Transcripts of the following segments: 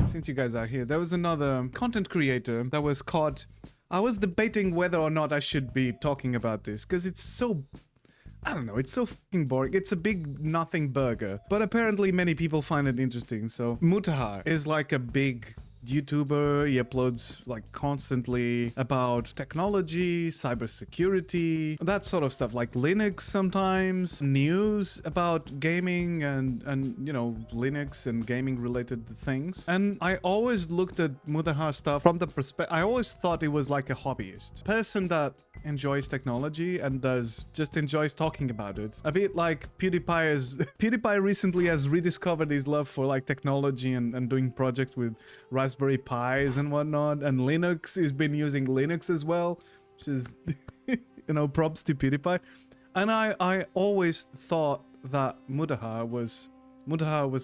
Since you guys are here, there was another content creator that was caught. I was debating whether or not I should be talking about this because it's so, I don't know, it's so fucking boring. It's a big nothing burger, but apparently many people find it interesting. So Mutahar is like a big YouTuber. He uploads like constantly about technology, cybersecurity, that sort of stuff, like Linux sometimes, news about gaming and you know, Linux and gaming related things. And I always looked at Mutahar stuff from the perspective, I always thought it was like a hobbyist person that enjoys technology and just enjoys talking about it. A bit like PewDiePie recently has rediscovered his love for like technology and doing projects with Raspberry Pis and whatnot, and Linux. He's been using Linux as well, which is you know, props to PewDiePie. And I always thought that Mutahar was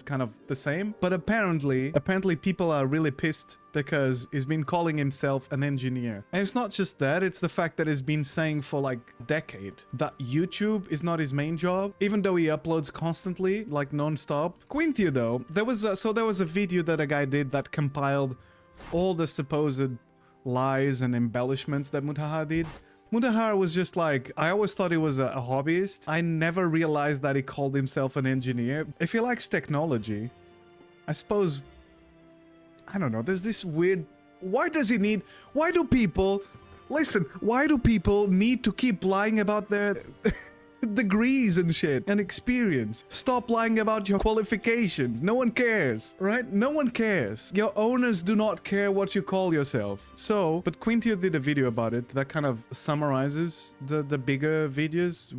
kind of the same, but apparently people are really pissed because he's been calling himself an engineer. And it's not just that, it's the fact that he's been saying for like a decade that YouTube is not his main job, even though he uploads constantly, like non-stop. Quintio though, there was a video that a guy did that compiled all the supposed lies and embellishments that Mutahar did. Mutahar was just like, I always thought he was a hobbyist. I never realized that he called himself an engineer. If he likes technology, I suppose, I don't know, there's this weird, why do people need to keep lying about their degrees and shit and experience? Stop lying about your qualifications. No one cares, right? No one cares. Your owners do not care what you call yourself. So, but Quintio did a video about it that kind of summarizes the bigger videos,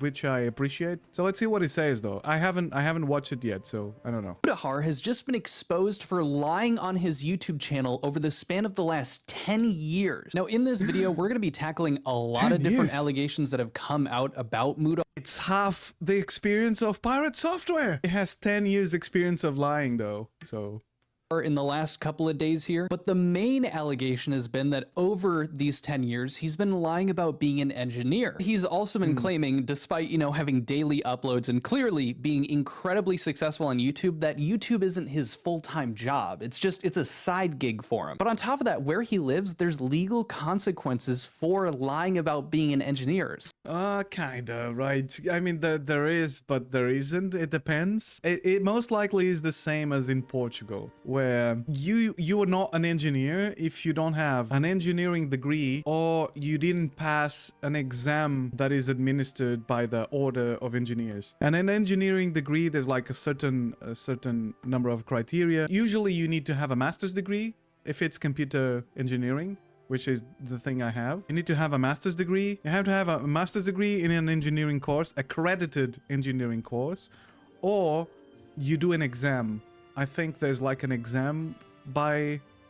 which I appreciate. So let's see what he says though. I haven't watched it yet, so I don't know. Mutahar has just been exposed for lying on his YouTube channel over the span of the last 10 years. Now in this video, we're going to be tackling a lot of different allegations that have come out about Mutahar. It's half the experience of pirate software. It has 10 years experience of lying though, so in the last couple of days here, but the main allegation has been that over these 10 years, he's been lying about being an engineer. He's also been claiming, despite, you know, having daily uploads and clearly being incredibly successful on YouTube, that YouTube isn't his full-time job. It's a side gig for him. But on top of that, where he lives, there's legal consequences for lying about being an engineer. Kinda, right? I mean, there is, but there isn't. It depends. It most likely is the same as in Portugal, where you are not an engineer if you don't have an engineering degree or you didn't pass an exam that is administered by the Order of Engineers. And an engineering degree, there's like a certain number of criteria. Usually you need to have a master's degree if it's computer engineering, which is the thing I have. You need to have a master's degree. You have to have a master's degree in an engineering course, accredited engineering course, or you do an exam. I think there's like an exam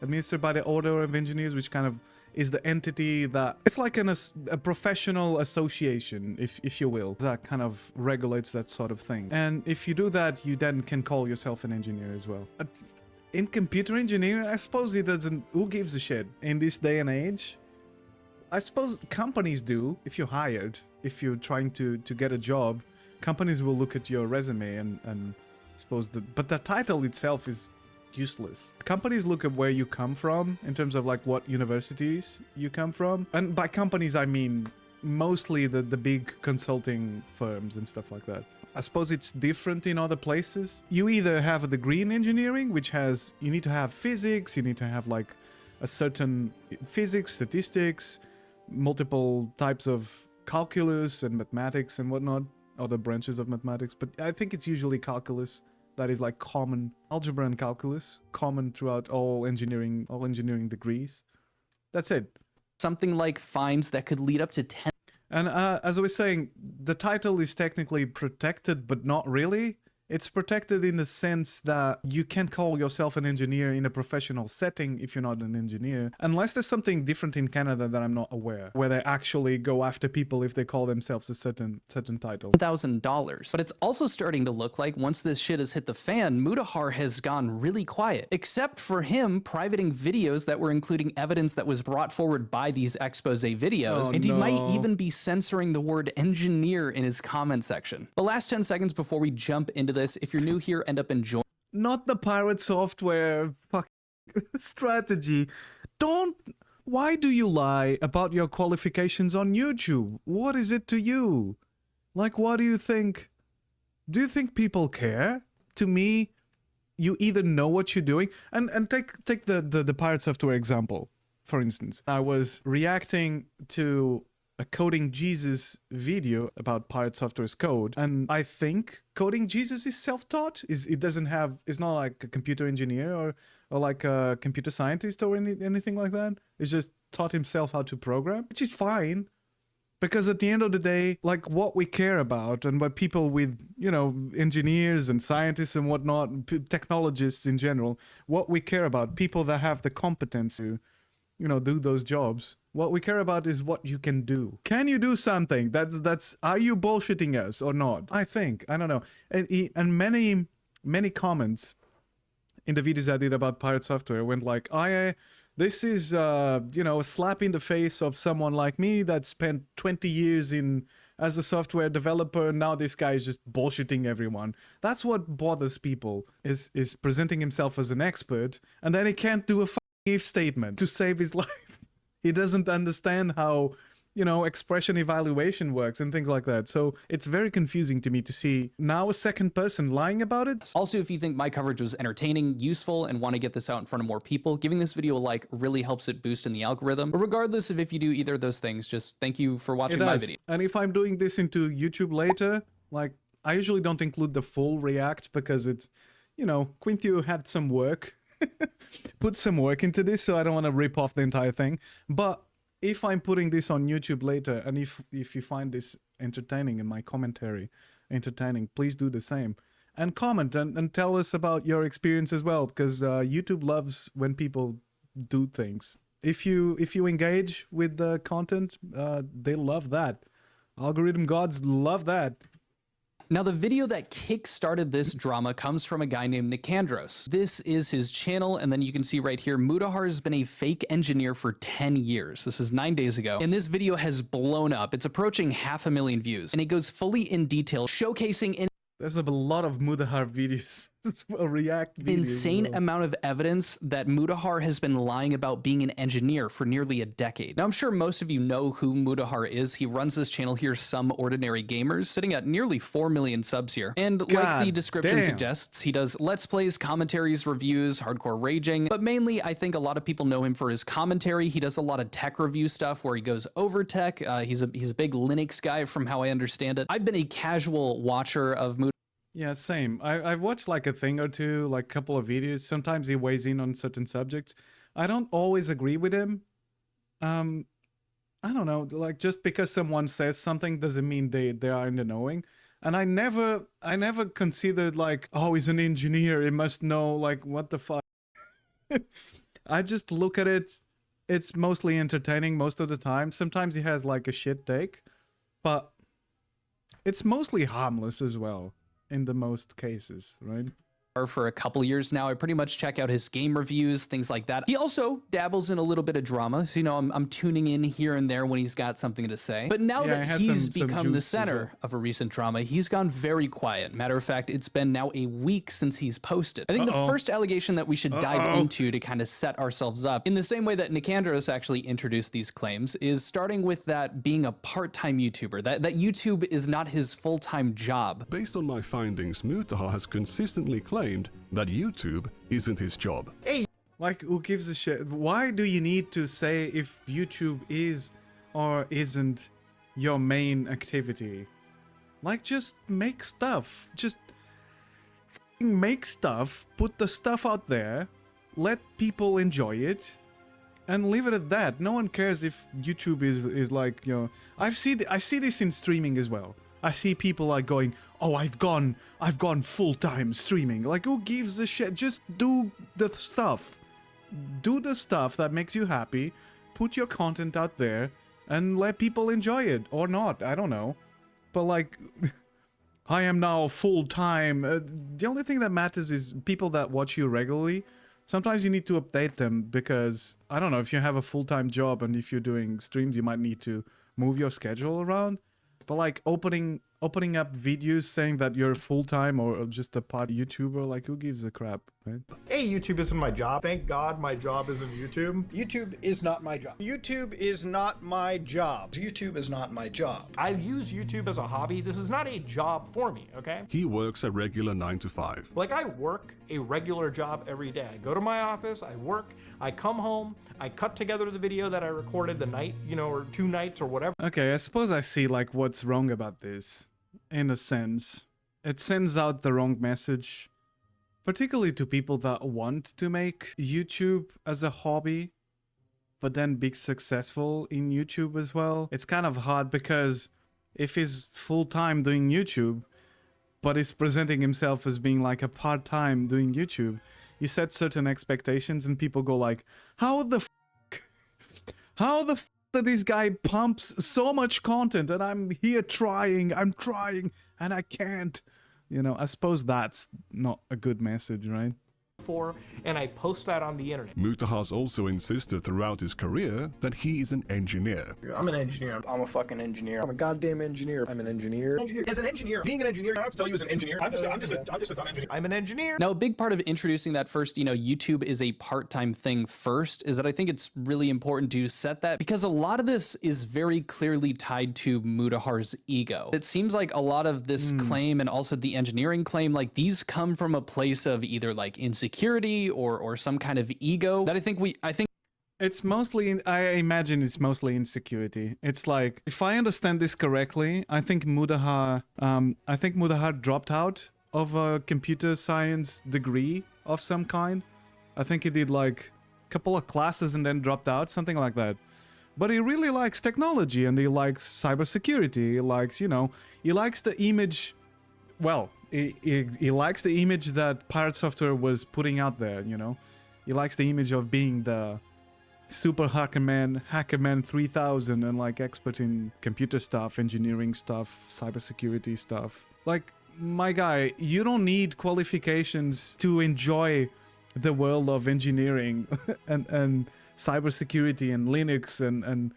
administered by the Order of Engineers, which kind of is the entity that, it's like a professional association, if you will, that kind of regulates that sort of thing. And if you do that, you then can call yourself an engineer as well. In computer engineering, I suppose it doesn't, who gives a shit in this day and age? I suppose companies do. If you're hired, if you're trying to get a job, companies will look at your resume and suppose but the title itself is useless. Companies look at where you come from in terms of like what universities you come from. And by companies, I mean mostly the big consulting firms and stuff like that. I suppose it's different in other places. You either have a degree in engineering, which has, you need to have physics, you need to have like a certain physics, statistics, multiple types of calculus and mathematics and whatnot, other branches of mathematics, but I think it's usually calculus that is like common. Algebra and calculus, common throughout all engineering degrees. That's it. Something like fines that could lead up to 10. And as I was saying, the title is technically protected, but not really. It's protected in the sense that you can't call yourself an engineer in a professional setting if you're not an engineer, unless there's something different in Canada that I'm not aware, where they actually go after people if they call themselves a certain title. $1,000. But it's also starting to look like once this shit has hit the fan, Mutahar has gone really quiet, except for him privating videos that were including evidence that was brought forward by these expose videos, and he might even be censoring the word engineer in his comment section. The last 10 seconds before we jump into this, if you're new here, end up enjoying. not the pirate software strategy. Don't. Why do you lie about your qualifications on YouTube? What is it to you? Like, what do you think? Do you think people care? To me, you either know what you're doing, and take the pirate software example, for instance. I was reacting to a Coding Jesus video about pirate software's code, and I think Coding Jesus is self-taught. It's not like a computer engineer or like a computer scientist or anything like that. It's just taught himself how to program, which is fine. Because at the end of the day, like what we care about and what people with, you know, engineers and scientists and whatnot, technologists in general, what we care about, people that have the competence to, you know, do those jobs. What we care about is what you can do. Can you do something? Are you bullshitting us or not? I think, I don't know. And many comments in the videos I did about pirate software went like, this is, you know, a slap in the face of someone like me that spent 20 years as a software developer. Now this guy is just bullshitting everyone. That's what bothers people, is presenting himself as an expert, and then he can't do a if statement to save his life. He doesn't understand how, you know, expression evaluation works and things like that. So it's very confusing to me to see now a second person lying about it. Also, if you think my coverage was entertaining, useful, and want to get this out in front of more people, giving this video a like really helps it boost in the algorithm. But regardless of if you do either of those things, just thank you for watching my video. And if I'm doing this into YouTube later, like, I usually don't include the full react because it's, you know, Quintio had some work. Put some work into this, so I don't want to rip off the entire thing. But if I'm putting this on YouTube later, and if you find this entertaining and my commentary entertaining, please do the same. And comment and tell us about your experience as well, because YouTube loves when people do things. If you engage with the content, they love that. Algorithm gods love that. Now, the video that kick-started this drama comes from a guy named Nicandros. This is his channel, and then you can see right here, Mutahar has been a fake engineer for 10 years. This is 9 days ago, and this video has blown up. It's approaching 500,000 views, and it goes fully in detail, showcasing there's a lot of Mutahar videos. A react video. Insane amount of evidence that Mutahar has been lying about being an engineer for nearly a decade. Now, I'm sure most of you know who Mutahar is. He runs this channel here, Some Ordinary Gamers, sitting at nearly 4 million subs here. And like the description suggests, he does Let's Plays, commentaries, reviews, hardcore raging. But mainly, I think a lot of people know him for his commentary. He does a lot of tech review stuff where he goes over tech. He's a big Linux guy from how I understand it. I've been a casual watcher of Mutahar. Yeah, same. I've watched like a thing or two, like a couple of videos. Sometimes he weighs in on certain subjects. I don't always agree with him. I don't know, like just because someone says something doesn't mean they are in the knowing. And I never considered like, oh, he's an engineer, he must know, like, what the fuck. I just look at it. It's mostly entertaining most of the time. Sometimes he has like a shit take, but it's mostly harmless as well. In the most cases, right? For a couple years now. I pretty much check out his game reviews, things like that. He also dabbles in a little bit of drama. So, you know, I'm tuning in here and there when he's got something to say. But now that he's become the center of a recent drama, he's gone very quiet. Matter of fact, it's been now a week since he's posted. I think the first allegation that we should dive into to kind of set ourselves up, in the same way that Nicandros actually introduced these claims, is starting with that being a part-time YouTuber, that YouTube is not his full-time job. Based on my findings, Mutahar has consistently claimed that YouTube isn't his job. Hey, like, who gives a shit? Why do you need to say if YouTube is or isn't your main activity? Like, just make stuff. Just make stuff, put the stuff out there, let people enjoy it, and leave it at that. No one cares if YouTube is like, you know, I see this in streaming as well. I see people like going, oh, I've gone full-time streaming. Like, who gives a shit? Just do the stuff. Do the stuff that makes you happy. Put your content out there and let people enjoy it or not. I don't know. But like, I am now full-time. The only thing that matters is people that watch you regularly. Sometimes you need to update them because, I don't know, if you have a full-time job and if you're doing streams, you might need to move your schedule around. But like opening opening up videos saying that you're full-time or just a part YouTuber. Like, who gives a crap, right? Hey, YouTube isn't my job. Thank God my job isn't YouTube. YouTube is not my job. YouTube is not my job. YouTube is not my job. I use YouTube as a hobby. This is not a job for me, okay? He works a regular 9 to 5. Like, I work a regular job every day. I go to my office, I work, I come home, I cut together the video that I recorded the night, you know, or 2 nights or whatever. Okay, I suppose I see like what's wrong about this. In a sense, it sends out the wrong message, particularly to people that want to make YouTube as a hobby, but then be successful in YouTube as well. It's kind of hard because if he's full-time doing YouTube, but he's presenting himself as being like a part-time doing YouTube, you set certain expectations and people go like, how the that this guy pumps so much content and I'm here trying, and I can't. You know, I suppose that's not a good message, right? And I post that on the internet. Mutahar's also insisted throughout his career that he is an engineer. I'm an engineer. I'm a fucking engineer. I'm a goddamn engineer. I'm an engineer. As an engineer, being an engineer, I don't have to tell you as an engineer. I'm just a dumb engineer. I'm an engineer. Now, a big part of introducing that first, YouTube is a part-time thing first, is that I think it's really important to set that because a lot of this is very clearly tied to Mutahar's ego. It seems like a lot of this claim and also the engineering claim, like these come from a place of either like insecurity or some kind of ego that I think it's mostly, I imagine it's mostly insecurity. It's like, if I understand this correctly, I think Mutahar dropped out of a computer science degree of some kind. I think he did like a couple of classes and then dropped out, something like that. But he really likes technology and he likes cybersecurity. He likes, he likes the image, well, he likes the image that Pirate Software was putting out there, He likes the image of being the super hackerman 3000 and like expert in computer stuff, engineering stuff, cybersecurity stuff. Like, my guy, you don't need qualifications to enjoy the world of engineering and cybersecurity and Linux and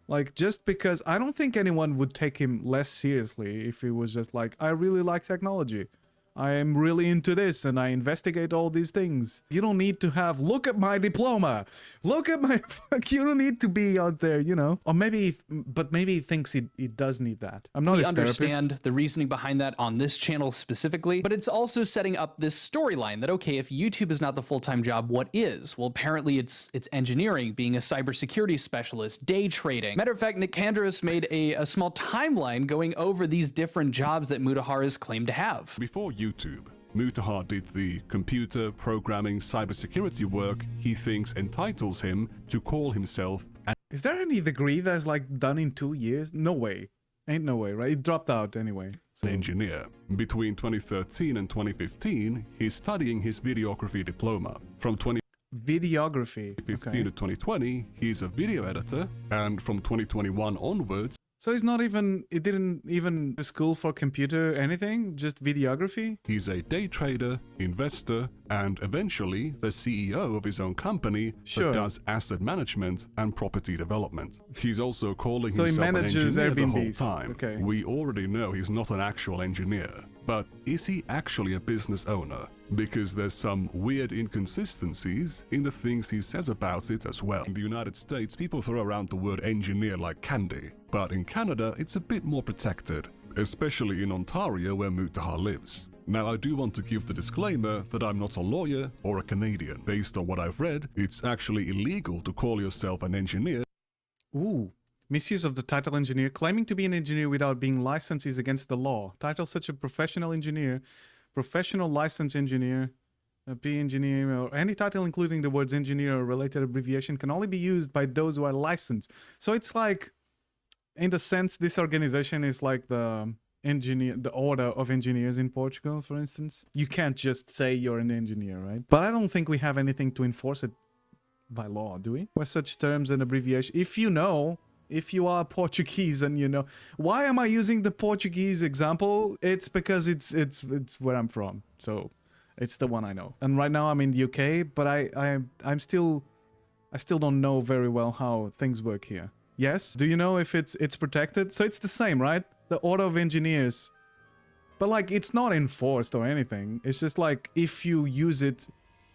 like, just because I don't think anyone would take him less seriously if he was just like, I really like technology. I am really into this and I investigate all these things. You don't need to have, look at my diploma. Look at my, you don't need to be out there, Or maybe, but maybe he thinks he does need that. I'm not we his understand therapist. the reasoning behind that on this channel specifically, but it's also setting up this storyline that, okay, if YouTube is not the full-time job, what is? Well, apparently it's engineering, being a cybersecurity specialist, day trading. Matter of fact, Nick Kandris made a small timeline going over these different jobs that Mutahar has claimed to have. Before YouTube, Mutahar did the computer, programming, cybersecurity work he thinks entitles him to call himself an Is there any degree that's like done in 2 years? No way. Ain't no way, right? It dropped out anyway. So. engineer. Between 2013 and 2015, he's studying his videography diploma. From 2015 Videography. to 2020, he's a video editor, and from 2021 onwards, So he's not even, he didn't even school for computer anything, just videography? he's a day trader, investor, and eventually the CEO of his own company Sure. that does asset management and property development. He's also calling So he himself an manages engineer the whole Airbnbs. time. Okay. We already know he's not an actual engineer. But is he actually a business owner? Because there's some weird inconsistencies in the things he says about it as well. In the United States, people throw around the word engineer like candy. But in Canada, it's a bit more protected, especially in Ontario where Mutahar lives. Now, I do want to give the disclaimer that I'm not a lawyer or a Canadian. Based on what I've read, it's actually illegal to call yourself an engineer. Ooh. Misuse of the title engineer. Claiming to be an engineer without being licensed is against the law. Title such a professional engineer, professional licensed engineer, a P engineer, or any title including the words engineer or related abbreviation can only be used by those who are licensed. So it's like, in the sense, this organization is like the order of engineers in Portugal, for instance. You can't just say you're an engineer, right? But I don't think we have anything to enforce it by law, do we? Where such terms and abbreviation, if you are Portuguese and why am I using the Portuguese example? It's because it's where I'm from, so it's the one I know. And right now I'm in the UK, but I still don't know very well how things work here. Yes. Do you know if it's protected? So it's the same, right? The Order of Engineers. But like, it's not enforced or anything. It's just like, if you use it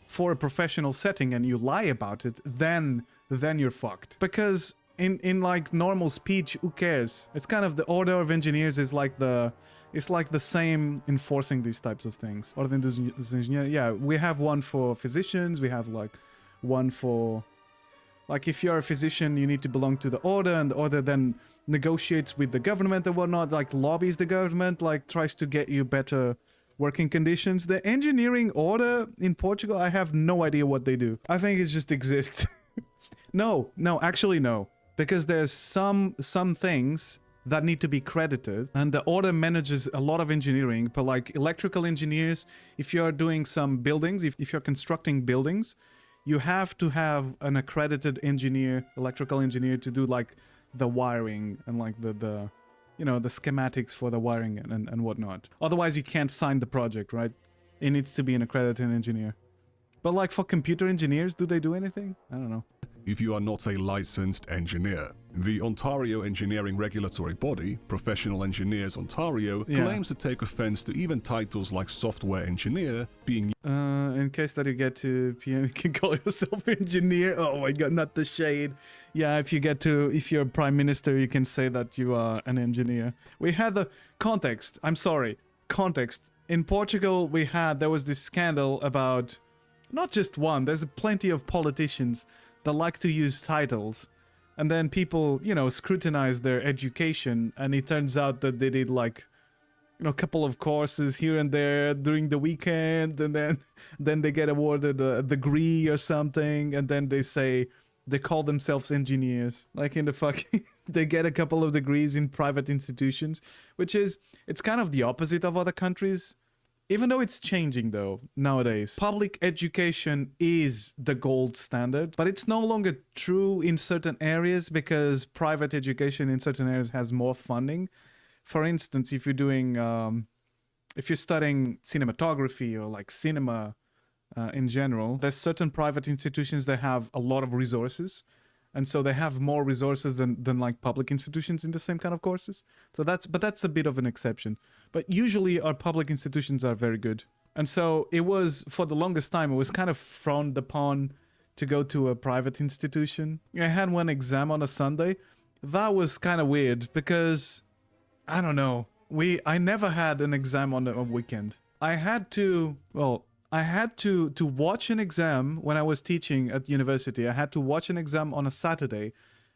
for a professional setting and you lie about it, then you're fucked. Because in like normal speech, who cares? It's kind of the Order of Engineers is like the... It's like the same enforcing these types of things. Order of Engineers, yeah, we have one for physicians, we have like one for... Like, if you're a physician, you need to belong to the order, and the order then negotiates with the government and whatnot, like lobbies the government, like tries to get you better working conditions. The engineering order in Portugal, I have no idea what they do. I think it just exists. No, actually no. Because there's some things that need to be credited, and the order manages a lot of engineering, but like electrical engineers, if you're doing some buildings, if you're constructing buildings, you have to have an accredited engineer, electrical engineer, to do like the wiring and like the you know, the schematics for the wiring and whatnot. Otherwise you can't sign the project, right? It needs to be an accredited engineer. But like for computer engineers, do they do anything? I don't know. If you are not a licensed engineer. The Ontario Engineering Regulatory Body, Professional Engineers Ontario, claims to take offense to even titles like software engineer being... In case that you get to PM, you can call yourself engineer. Oh my god, not the shade. Yeah, if you're prime minister, you can say that you are an engineer. We had the context. I'm sorry. Context. In Portugal, there was this scandal about... Not just one, there's plenty of politicians that like to use titles. And then people, you know, scrutinize their education, and it turns out that they did like, you know, a couple of courses here and there during the weekend, and then they get awarded a degree or something, and then they call themselves engineers. Like in the fucking... They get a couple of degrees in private institutions, it's kind of the opposite of other countries. Even though it's changing though, nowadays. Public education is the gold standard, but it's no longer true in certain areas because private education in certain areas has more funding. For instance, if you're doing, if you're studying cinematography or like cinema in general, there's certain private institutions that have a lot of resources. And so they have more resources than like public institutions in the same kind of courses. So that's a bit of an exception. But usually our public institutions are very good. And so it was, for the longest time, it was kind of frowned upon to go to a private institution. I had one exam on a Sunday. That was kind of weird because, I don't know, I never had an exam on a weekend. I had to watch an exam when I was teaching at university. I had to watch an exam on a Saturday,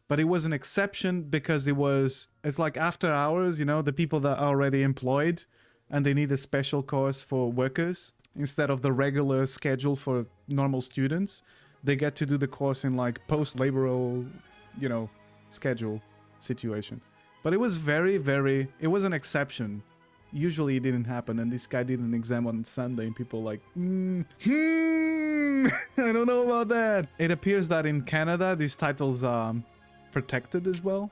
but it was an exception because it's like after hours, you know, the people that are already employed and they need a special course for workers instead of the regular schedule for normal students. They get to do the course in like post-laboral, you know, schedule situation. But it was it was an exception. Usually it didn't happen, and this guy did an exam on Sunday, and people like, I don't know about that. It appears that in Canada, these titles are protected as well.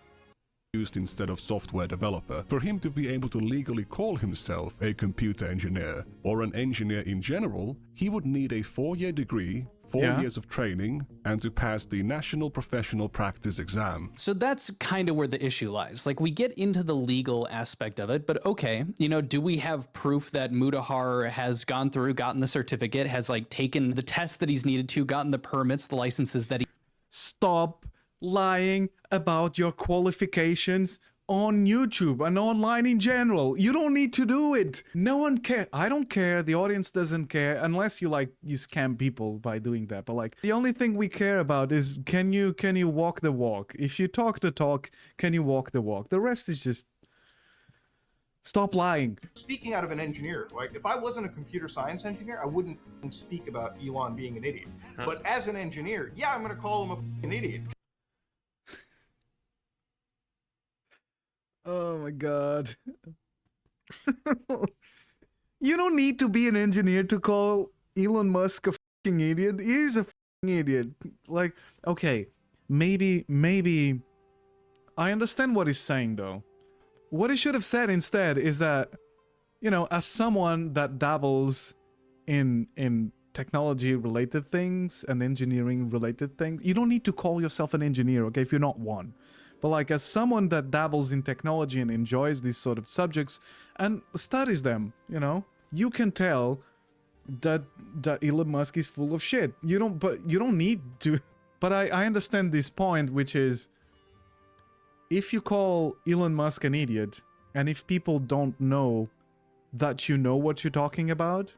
Used instead of software developer. For him to be able to legally call himself a computer engineer, or an engineer in general, he would need a 4-year degree, 4 years of training, and to pass the National Professional Practice exam. So that's kind of where the issue lies. Like, we get into the legal aspect of it, but okay, you know, do we have proof that Mutahar has gone through, gotten the certificate, has like taken the test that he's needed to, gotten the permits, the licenses that he... Stop lying about your qualifications on YouTube and online in general. You don't need to do it. No one cares. I don't care. The audience doesn't care unless you scam people by doing that. But like, the only thing we care about is can you walk the walk? If you talk the talk, can you walk the walk? The rest is just stop lying. Speaking out of an engineer, like if I wasn't a computer science engineer, I wouldn't speak about Elon being an idiot. But as an engineer, yeah, I'm going to call him an idiot. Oh my god. You don't need to be an engineer to call Elon Musk a fucking idiot. He's a fucking idiot. Like, okay, maybe I understand what he's saying though. What he should have said instead is that, you know, as someone that dabbles in technology related things and engineering related things, you don't need to call yourself an engineer, okay, if you're not one. But like as someone that dabbles in technology and enjoys these sort of subjects and studies them, you know, you can tell that Elon Musk is full of shit. You don't need to. But I understand this point, which is if you call Elon Musk an idiot, and if people don't know that you know what you're talking about,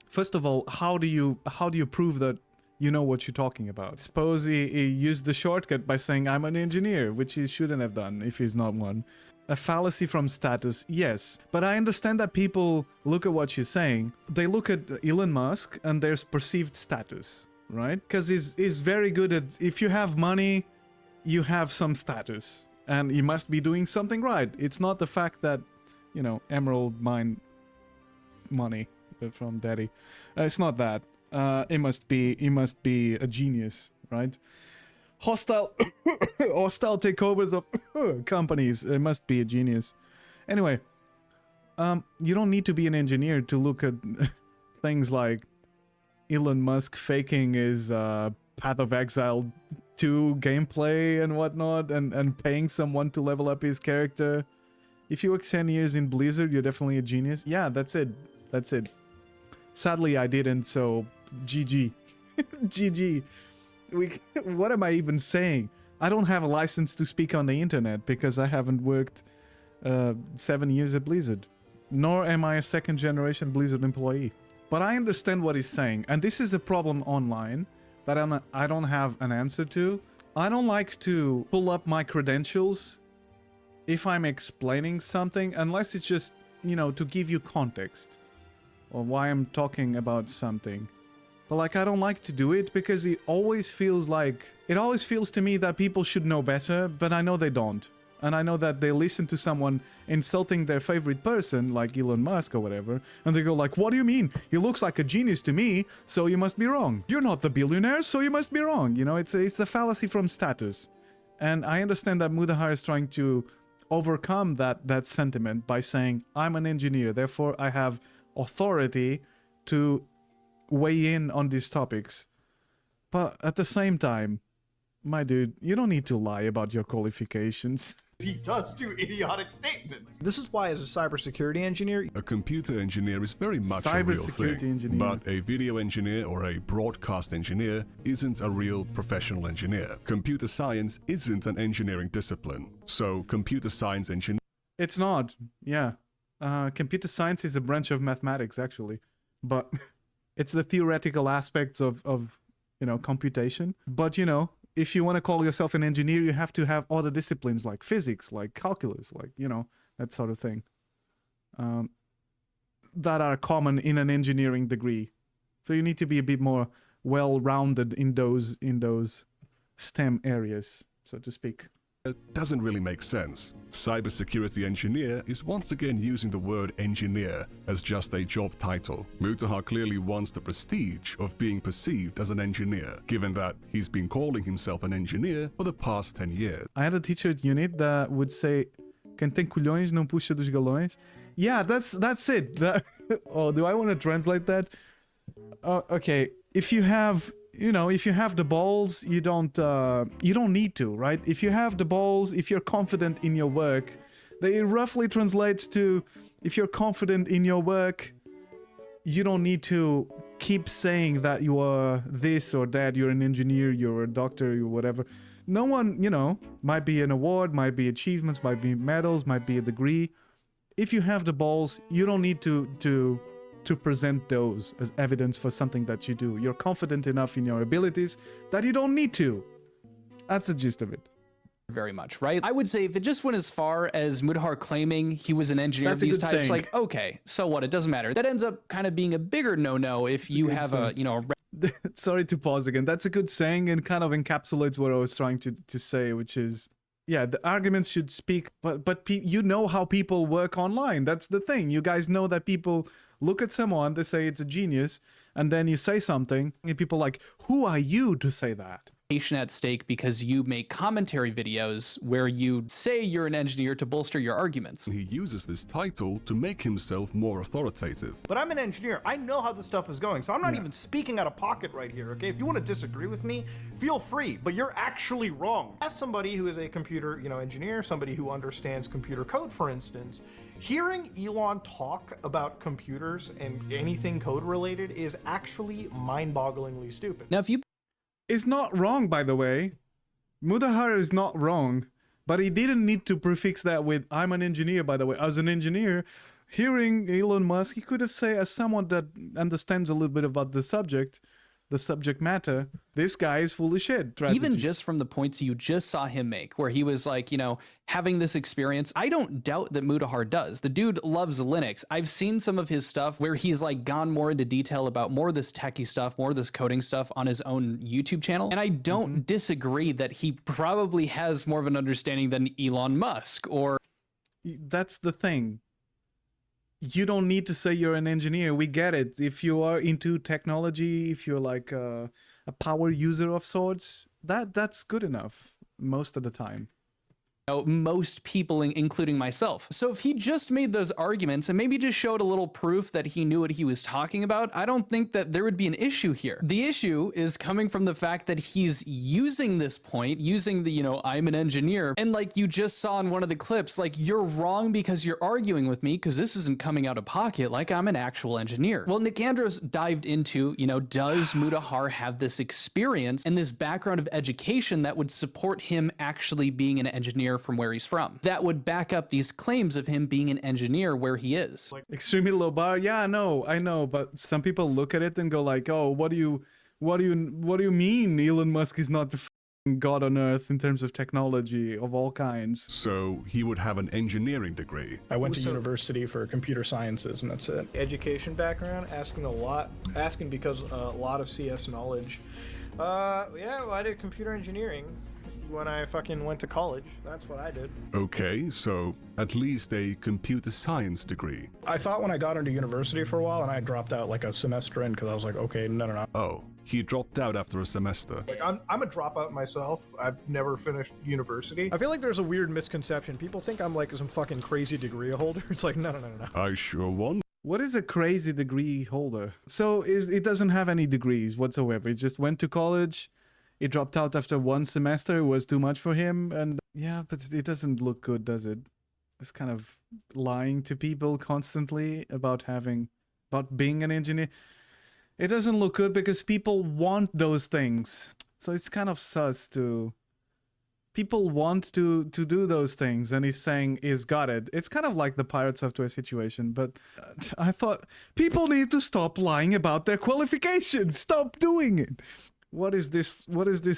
first of all, how do you prove that you know what you're talking about? Suppose he used the shortcut by saying I'm an engineer, which he shouldn't have done if he's not one. A fallacy from status, yes. But I understand that people look at what you're saying. They look at Elon Musk and there's perceived status, right? Because he's very good at, if you have money, you have some status. And you must be doing something right. It's not the fact that, you know, Emerald mine money from daddy. It's not that. It must be a genius, right? Hostile takeovers of companies. It must be a genius. Anyway, you don't need to be an engineer to look at things like Elon Musk faking his Path of Exile 2 gameplay and whatnot, and paying someone to level up his character. If you work 10 years in Blizzard, you're definitely a genius. Yeah, that's it. That's it. Sadly, I didn't, so GG. GG. What am I even saying? I don't have a license to speak on the internet because I haven't worked 7 years at Blizzard. Nor am I a second generation Blizzard employee. But I understand what he's saying, and this is a problem online that I don't have an answer to. I don't like to pull up my credentials if I'm explaining something, unless it's just, you know, to give you context or why I'm talking about something. But like, I don't like to do it because it always feels to me that people should know better, but I know they don't. And I know that they listen to someone insulting their favorite person, like Elon Musk or whatever, and they go like, what do you mean? He looks like a genius to me, so you must be wrong. You're not the billionaire, so you must be wrong. You know, it's the fallacy from status. And I understand that Mutahar is trying to overcome that sentiment by saying, I'm an engineer, therefore I have authority to weigh in on these topics. But at the same time, my dude, you don't need to lie about your qualifications. He does do idiotic statements. This is why, as a cybersecurity engineer, A computer engineer is very much a real Cybersecurity thing, engineer. but a video engineer or a broadcast engineer isn't a real professional engineer. Computer science isn't an engineering discipline, so computer science engineer It's not, yeah. Computer science is a branch of mathematics, actually. But it's the theoretical aspects of you know, computation. But, you know, if you want to call yourself an engineer, you have to have other disciplines like physics, like calculus, like, you know, that sort of thing. That are common in an engineering degree. So you need to be a bit more well-rounded in those STEM areas, so to speak. doesn't really make sense. Cybersecurity engineer is once again using the word engineer as just a job title. Mutahar clearly wants the prestige of being perceived as an engineer, given that he's been calling himself an engineer for the past 10 years. I had a teacher at unit that would say, quem tem culhões não puxa dos galões. Yeah, that's it. Oh, do I want to translate that? Okay, if you have, if you have the balls, you don't need to, right? If you have the balls, if you're confident in your work, it roughly translates to, if you're confident in your work, you don't need to keep saying that you are this or that, you're an engineer, you're a doctor, you're whatever. No one, might be an award, might be achievements, might be medals, might be a degree. If you have the balls, you don't need to present those as evidence for something that you do. You're confident enough in your abilities that you don't need to. That's the gist of it. Very much, right? I would say if it just went as far as Mutahar claiming he was an engineer of these types, like, okay, so what? It doesn't matter. That ends up kind of being a bigger no-no if you have a Sorry to pause again. That's a good saying and kind of encapsulates what I was trying to say, which is, yeah, the arguments should speak, but you know how people work online. That's the thing. You guys know that people look at someone, they say it's a genius, and then you say something, and people are like, who are you to say that? at stake because you make commentary videos where you say you're an engineer to bolster your arguments. He uses this title to make himself more authoritative. But I'm an engineer. I know how this stuff is going, so I'm not even speaking out of pocket right here, okay? If you want to disagree with me, feel free, but you're actually wrong. As somebody who is a computer, engineer, somebody who understands computer code, for instance, hearing Elon talk about computers and anything code related is actually mind-bogglingly stupid. Now, if you Is not wrong, by the way. Mutahar is not wrong, but he didn't need to prefix that with "I'm an engineer." By the way, as an engineer, hearing Elon Musk, he could have said, as someone that understands a little bit about the subject matter, this guy is full of shit. even just from the points you just saw him make, where he was like, having this experience, I don't doubt that Mutahar does. The dude loves Linux. I've seen some of his stuff where he's like gone more into detail about more of this techie stuff, more of this coding stuff on his own YouTube channel. And I don't disagree that he probably has more of an understanding than Elon Musk or... That's the thing. You don't need to say you're an engineer. We get it. If you are into technology, if you're like a power user of sorts, that's good enough most of the time. most people, including myself. So if he just made those arguments and maybe just showed a little proof that he knew what he was talking about, I don't think that there would be an issue here. The issue is coming from the fact that he's using this point, using the, I'm an engineer, and like you just saw in one of the clips, like, you're wrong because you're arguing with me because this isn't coming out of pocket, like I'm an actual engineer. Well, Nicandros dived into, does Mutahar have this experience and this background of education that would support him actually being an engineer from where he's from, that would back up these claims of him being an engineer where he is. Like, extremely low bar. Yeah, I know, but some people look at it and go like, oh, what do you mean Elon Musk is not the god on earth in terms of technology of all kinds? So he would have an engineering degree. I went to university for computer sciences, and that's it. Education background, asking because a lot of CS knowledge. Yeah, well, I did computer engineering when I fucking went to college. That's what I did. Okay, so at least a computer science degree. I thought when I got into university for a while, and I dropped out like a semester in because I was like, okay, no. Oh, he dropped out after a semester. Like, I'm a dropout myself. I've never finished university. I feel like there's a weird misconception. People think I'm like some fucking crazy degree holder. It's like, no. I sure won. What is a crazy degree holder? So it doesn't have any degrees whatsoever. It just went to college. It dropped out after one semester. It was too much for him. And yeah, but it doesn't look good, does it? It's kind of lying to people constantly about being an engineer. It doesn't look good because people want those things. So it's kind of sus to... People want to do those things, and he's saying he's got it. It's kind of like the pirate software situation, but I thought people need to stop lying about their qualifications. Stop doing it. What is this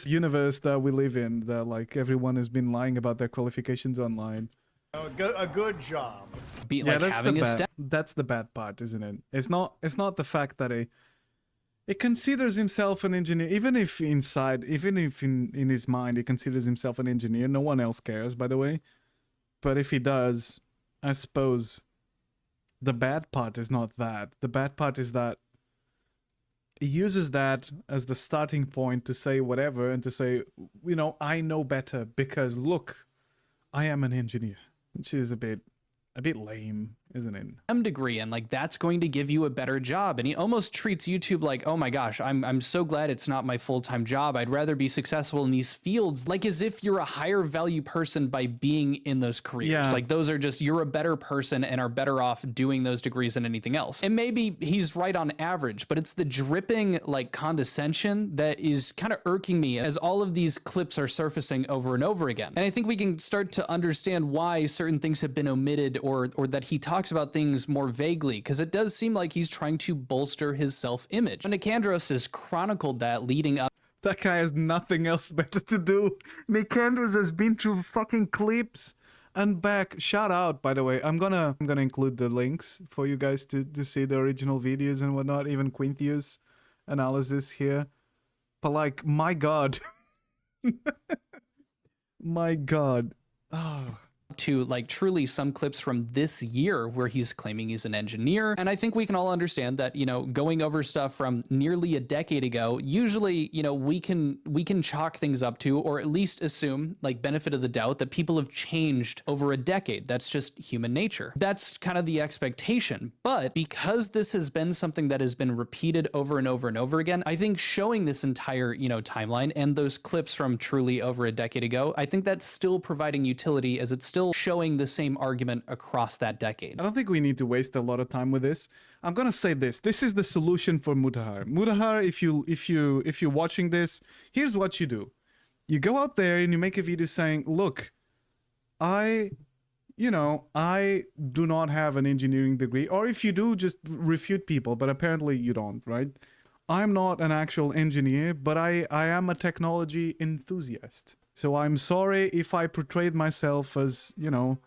universe that we live in, that like everyone has been lying about their qualifications online? A good job. That's the bad part, isn't it? It's not the fact that it considers himself an engineer, even if in his mind he considers himself an engineer. No one else cares, by the way. But if he does, I suppose the bad part is not that. The bad part is that he uses that as the starting point to say whatever and to say, I know better because look, I am an engineer, which is a bit lame, isn't it? Degree, and like that's going to give you a better job. And he almost treats YouTube like, oh my gosh, I'm so glad it's not my full-time job. I'd rather be successful in these fields, like as if you're a higher value person by being in those careers. Yeah. Like those are just, you're a better person and are better off doing those degrees than anything else. And maybe he's right on average, but it's the dripping like condescension that is kind of irking me as all of these clips are surfacing over and over again. And I think we can start to understand why certain things have been omitted or that he talks about things more vaguely, because it does seem like he's trying to bolster his self-image. And Nicandros has chronicled that leading up. That guy has nothing else better to do. Nicandros has been through fucking clips and back. Shout out, by the way. I'm gonna include the links for you guys to see the original videos and whatnot, even Quintius analysis here. But like, my god. My god. Oh. up to like truly some clips from this year where he's claiming he's an engineer. And I think we can all understand that, you know, going over stuff from nearly a decade ago, usually, you know, we can chalk things up to, or at least assume, like, benefit of the doubt, that people have changed over a decade. That's just human nature. That's kind of the expectation. But because this has been something that has been repeated over and over and over again, I think showing this entire, you know, timeline and those clips from truly over a decade ago, I think that's still providing utility, as it's still showing the same argument across that decade. I don't think we need to waste a lot of time with this. I'm gonna say this. This is the solution for Mutahar. Mutahar, if you're watching this, here's what you do. You go out there and you make a video saying, look, I do not have an engineering degree. Or if you do, just refute people, but apparently you don't, right? I'm not an actual engineer, but I am a technology enthusiast. So I'm sorry if I portrayed myself as, you know,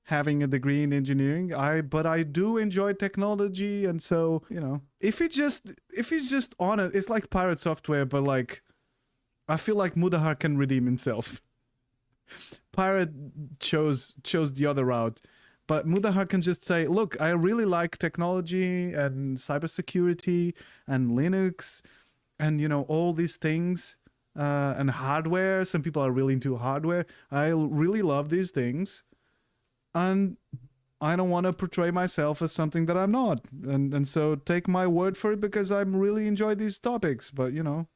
having a degree in engineering. But I do enjoy technology, and so, you know, if it's just honest, it's like pirate software, but like, I feel like Mutahar can redeem himself. Pirate chose the other route, but Mutahar can just say, look, I really like technology and cybersecurity and Linux and, you know, all these things, and hardware. Some people are really into hardware. I really love these things, and I don't want to portray myself as something that I'm not. And so take my word for it, because I really enjoy these topics. But, you know,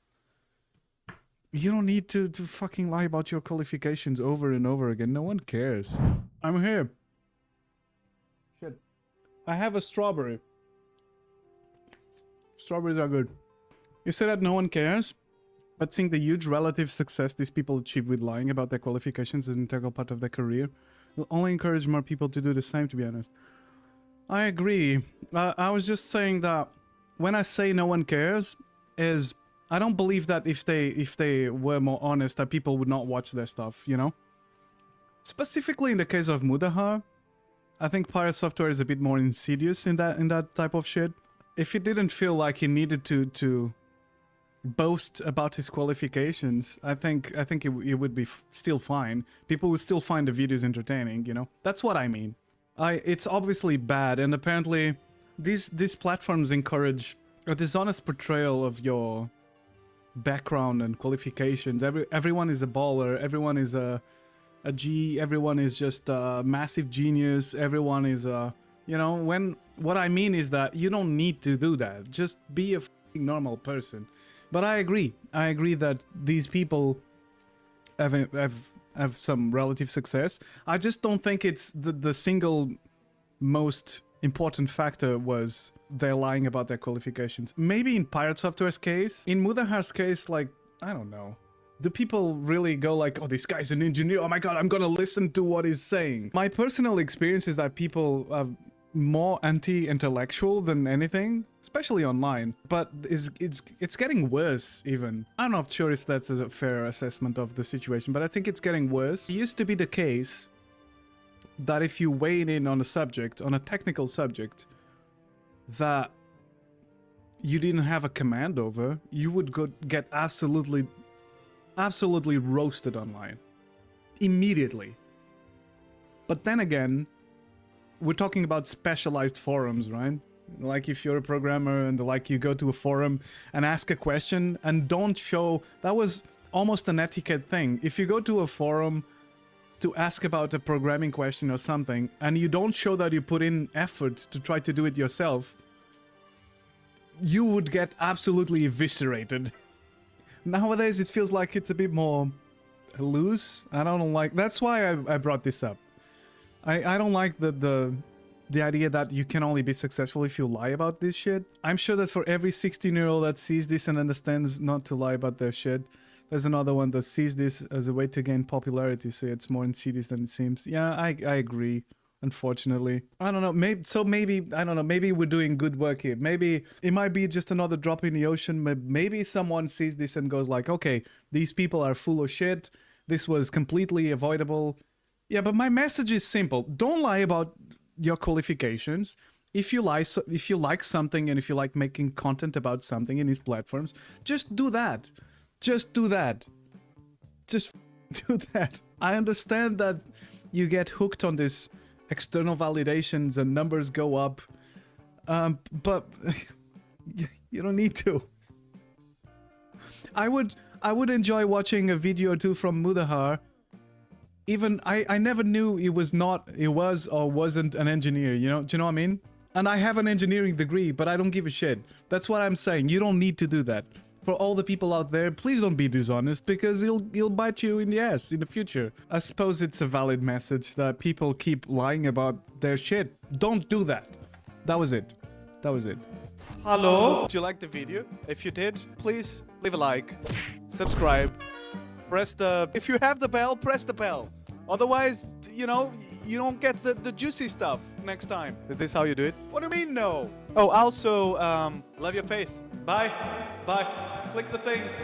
you don't need to fucking lie about your qualifications over and over again. No one cares. I'm here. Shit. I have a strawberry. Strawberries are good. You say that no one cares, but seeing the huge relative success these people achieve with lying about their qualifications as an integral part of their career will only encourage more people to do the same, to be honest. I agree. I was just saying that when I say no one cares, is I don't believe that if they were more honest, that people would not watch their stuff, you know? Specifically in the case of Mutahar, I think pirate software is a bit more insidious in that type of shit. If he didn't feel like he needed to boast about his qualifications, I think it would be still fine. People would still find the videos entertaining, you know? That's what I mean. It's obviously bad, and apparently these platforms encourage a dishonest portrayal of your background and qualifications. Everyone is a baller, everyone is a G, everyone is just a massive genius, everyone is a, you know, when what I mean is that you don't need to do that. Just be a normal person. But I agree that these people have some relative success. I just don't think it's the single most important factor was they're lying about their qualifications. Maybe in Pirate Software's case. In Mutahar's case, like, I don't know. Do people really go like, oh, this guy's an engineer, oh my god, I'm gonna listen to what he's saying? My personal experience is that people are more anti-intellectual than anything, especially online. But it's getting worse even. I'm not sure if that's a fair assessment of the situation, but I think it's getting worse. It used to be the case that if you weighed in on a subject, on a technical subject, that you didn't have a command over, you would get absolutely roasted online. Immediately. But then again, we're talking about specialized forums, right? Like if you're a programmer and like you go to a forum and ask a question and don't show... That was almost an etiquette thing. If you go to a forum to ask about a programming question or something and you don't show that you put in effort to try to do it yourself, you would get absolutely eviscerated. Nowadays it feels like it's a bit more loose. I don't like... That's why I brought this up. I don't like the idea that you can only be successful if you lie about this shit. I'm sure that for every 16-year-old that sees this and understands not to lie about their shit, there's another one that sees this as a way to gain popularity, so it's more insidious than it seems. Yeah, I agree, unfortunately. I don't know, maybe, I don't know, maybe we're doing good work here. Maybe it might be just another drop in the ocean. Maybe someone sees this and goes like, okay, these people are full of shit. This was completely avoidable. Yeah, but my message is simple. Don't lie about your qualifications. If you like something and if you like making content about something in these platforms, just do that. Just do that. Just do that. I understand that you get hooked on this external validations and numbers go up. But you don't need to. I would enjoy watching a video or two from Mutahar. Even I never knew he was or wasn't an engineer, you know? Do you know what I mean? And I have an engineering degree, but I don't give a shit. That's what I'm saying. You don't need to do that. For all the people out there, please don't be dishonest, because he'll bite you in the ass in the future. I suppose it's a valid message that people keep lying about their shit. Don't do that. That was it. That was it. Hello? Did you like the video? If you did, please leave a like, subscribe, if you have the bell, press the bell. Otherwise, you know, you don't get the juicy stuff next time. Is this how you do it? What do you mean, no? Oh, also, love your face. Bye. Bye. Click the things.